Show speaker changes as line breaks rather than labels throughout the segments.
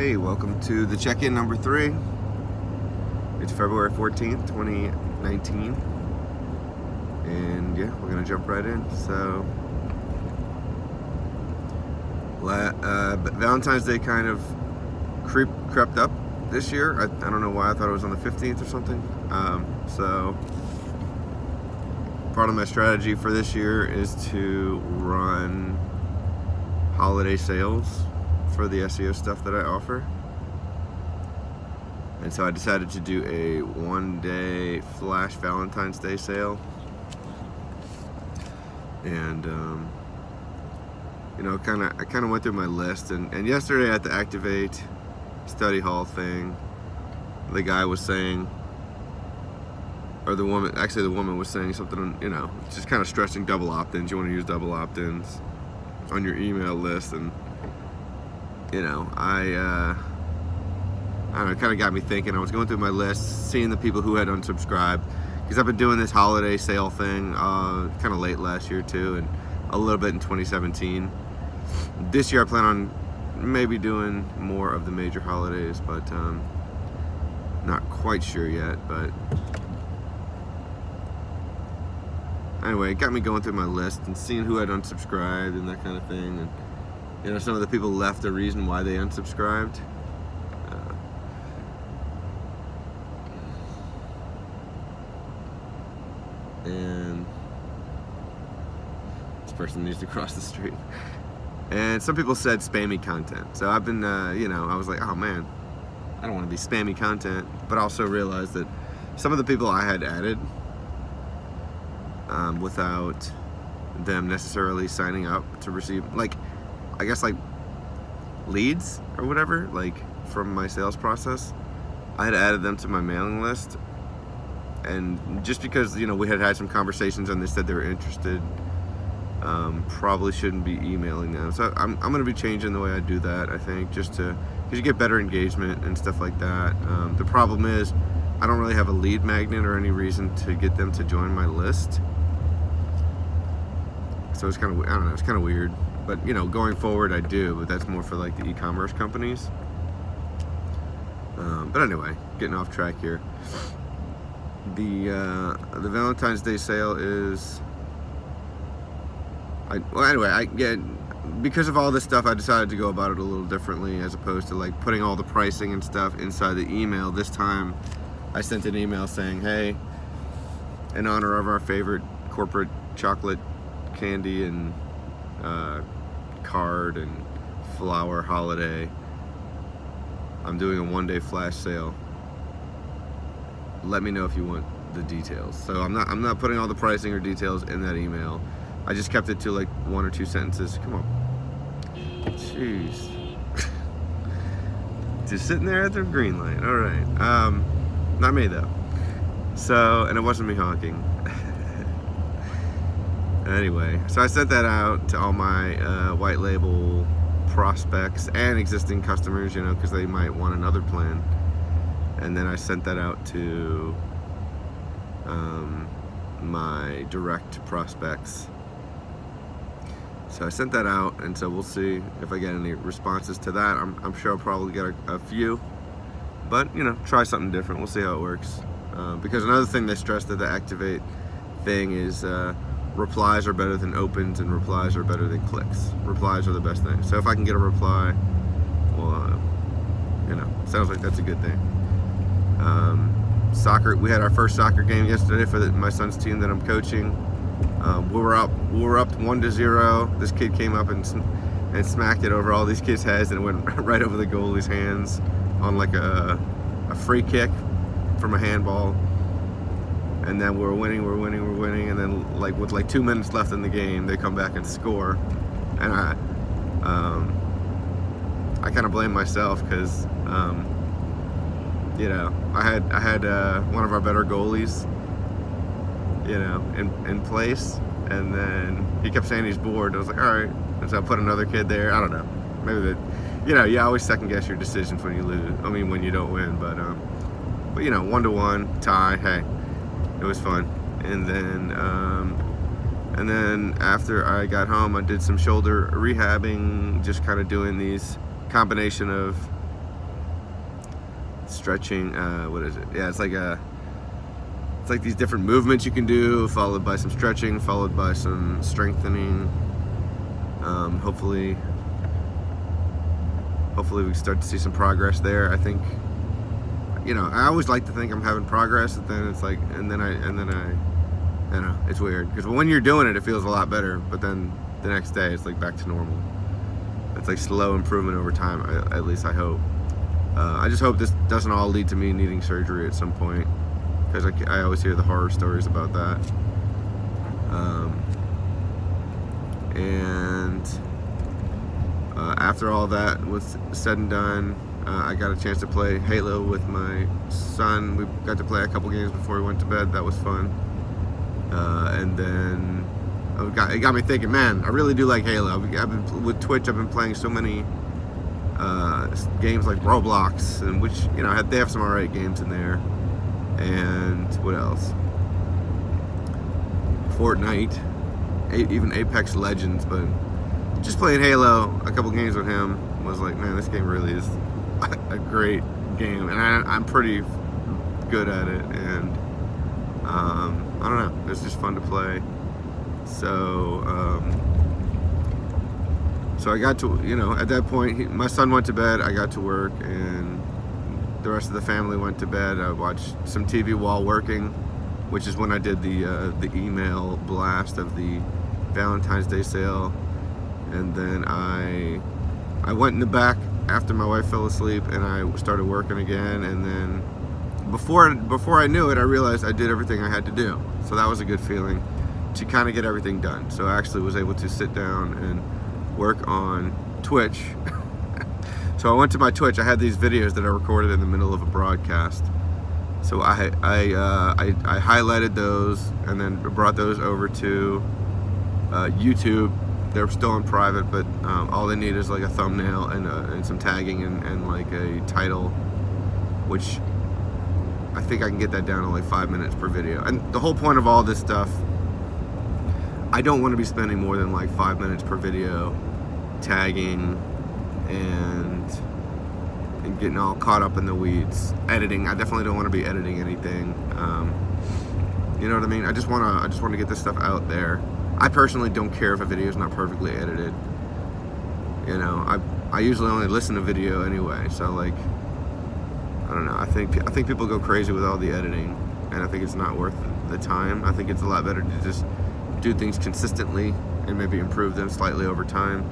Hey, welcome to the check-in number 3. It's February 14th, 2019. And yeah, we're gonna jump right in. So, Valentine's Day kind of crept up this year. I don't know why. I thought it was on the 15th or something. So, part of my strategy for this year is to run holiday sales for the SEO stuff that I offer. And so I decided to do a one-day flash Valentine's Day sale. And I kind of went through my list, and yesterday at the Activate study hall thing, the guy was saying, or the woman was saying something, just kind of stressing double opt-ins. You want to use double opt-ins on your email list. And I don't know, it kind of got me thinking. I was going through my list, seeing the people who had unsubscribed, because I've been doing this holiday sale thing kind of late last year too, and a little bit in 2017. This year I plan on maybe doing more of the major holidays, but not quite sure yet. But anyway, it got me going through my list and seeing who had unsubscribed and that kind of thing. And some of the people left a reason why they unsubscribed. And this person needs to cross the street. And some people said spammy content. So I've been, I was like, oh man, I don't want to be spammy content. But I also realized that some of the people I had added, without them necessarily signing up to receive, leads or whatever, from my sales process, I had added them to my mailing list. And just because, we had some conversations and they said they were interested, probably shouldn't be emailing them. So I'm going to be changing the way I do that, I think, just because you get better engagement and stuff like that. The problem is I don't really have a lead magnet or any reason to get them to join my list. So it's kind of, I don't know, it's kind of weird. But, going forward I do, but that's more for the e-commerce companies. But anyway, getting off track here. The Valentine's Day sale is, because of all this stuff, I decided to go about it a little differently, as opposed to putting all the pricing and stuff inside the email. This time I sent an email saying, hey, in honor of our favorite corporate chocolate candy and card and flower holiday, I'm doing a one-day flash sale. Let me know if you want the details. So I'm not putting all the pricing or details in that email. I just kept it to 1 or 2 sentences. Come on. Jeez. Just sitting there at the green light. All right. Not me though. So, and it wasn't me honking. Anyway, so I sent that out to all my white label prospects and existing customers, because they might want another plan. And then I sent that out to my direct prospects. So I sent that out, and so we'll see if I get any responses to that. I'm sure I'll probably get a few, but try something different. We'll see how it works. Because another thing they stressed at the Activate thing is replies are better than opens, and replies are better than clicks. Replies are the best thing. So if I can get a reply, well, sounds like that's a good thing. Soccer, we had our first soccer game yesterday for my son's team that I'm coaching. We were up 1-0. This kid came up and smacked it over all these kids' heads, and it went right over the goalie's hands on a free kick from a handball. And then we're winning, and then with 2 minutes left in the game, they come back and score. And I kind of blame myself because I had one of our better goalies, in place, and then he kept saying he's bored. I was like, all right, and so I put another kid there. I don't know, maybe that, you always second guess your decisions when you lose. I mean, when you don't win, but 1-1 tie. Hey, it was fun. And then after I got home, I did some shoulder rehabbing, just kind of doing these combination of stretching. What is it? Yeah, it's like these different movements you can do, followed by some stretching, followed by some strengthening. Hopefully we start to see some progress there. I think, I always like to think I'm having progress, and then it's like, and then I don't know, it's weird, because when you're doing it, it feels a lot better, but then the next day it's like back to normal. It's like slow improvement over time, at least I hope. I just hope this doesn't all lead to me needing surgery at some point, because I always hear the horror stories about that. After all that was said and done, I got a chance to play Halo with my son. We got to play a couple games before we went to bed. That was fun. And then it got me thinking, man, I really do like Halo. With Twitch, I've been playing so many games like Roblox, and which, they have some alright games in there. And what else? Fortnite, even Apex Legends. But just playing Halo, a couple games with him, was like, man, this game really is a great game, and I'm pretty good at it, and I don't know, it's just fun to play. So I got to, at that point, my son went to bed, I got to work, and the rest of the family went to bed. I watched some TV while working, which is when I did the email blast of the Valentine's Day sale. And then I went in the back after my wife fell asleep, and I started working again. And then before I knew it, I realized I did everything I had to do. So that was a good feeling, to kind of get everything done. So I actually was able to sit down and work on Twitch. So I went to my Twitch. I had these videos that I recorded in the middle of a broadcast. So I highlighted those and then brought those over to YouTube. They're still in private, but all they need is like a thumbnail and some tagging and like a title, which I think I can get that down to like 5 minutes per video. And the whole point of all this stuff, I don't want to be spending more than like 5 minutes per video tagging and getting all caught up in the weeds. Editing, I definitely don't want to be editing anything. You know what I mean? I just want to get this stuff out there. I personally don't care if a video is not perfectly edited. I usually only listen to video anyway, so like, I don't know. I think people go crazy with all the editing, and I think it's not worth the time. I think it's a lot better to just do things consistently and maybe improve them slightly over time.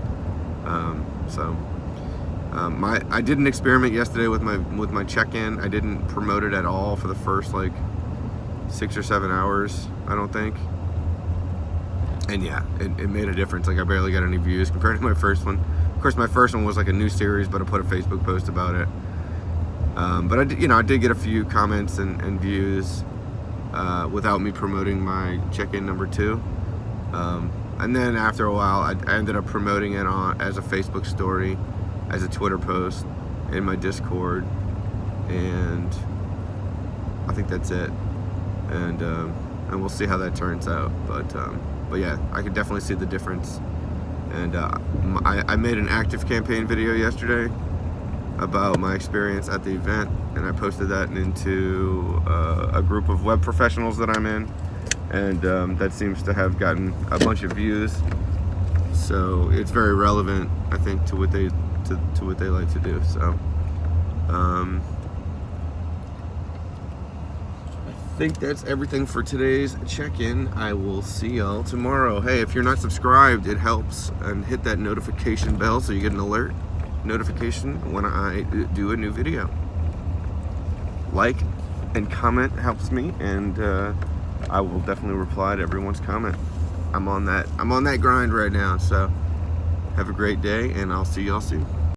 I did an experiment yesterday with my check-in. I didn't promote it at all for the first like 6 or 7 hours, I don't think. And yeah, it made a difference. Like, I barely got any views compared to my first one. Of course, my first one was like a new series, but I put a Facebook post about it. But I did get a few comments and views without me promoting my check-in number 2. And then after a while, I ended up promoting it as a Facebook story, as a Twitter post, in my Discord, and I think that's it. And we'll see how that turns out. But yeah, I could definitely see the difference. And I made an active campaign video yesterday about my experience at the event, and I posted that into a group of web professionals that I'm in, and that seems to have gotten a bunch of views. So it's very relevant, I think, to what they like to do. So I think that's everything for today's check-in. I will see y'all tomorrow. Hey, if you're not subscribed, it helps, and hit that notification bell so you get an alert notification when I do a new video. Like and comment helps me, and I will definitely reply to everyone's comment. I'm on that grind right now. So have a great day, and I'll see y'all soon.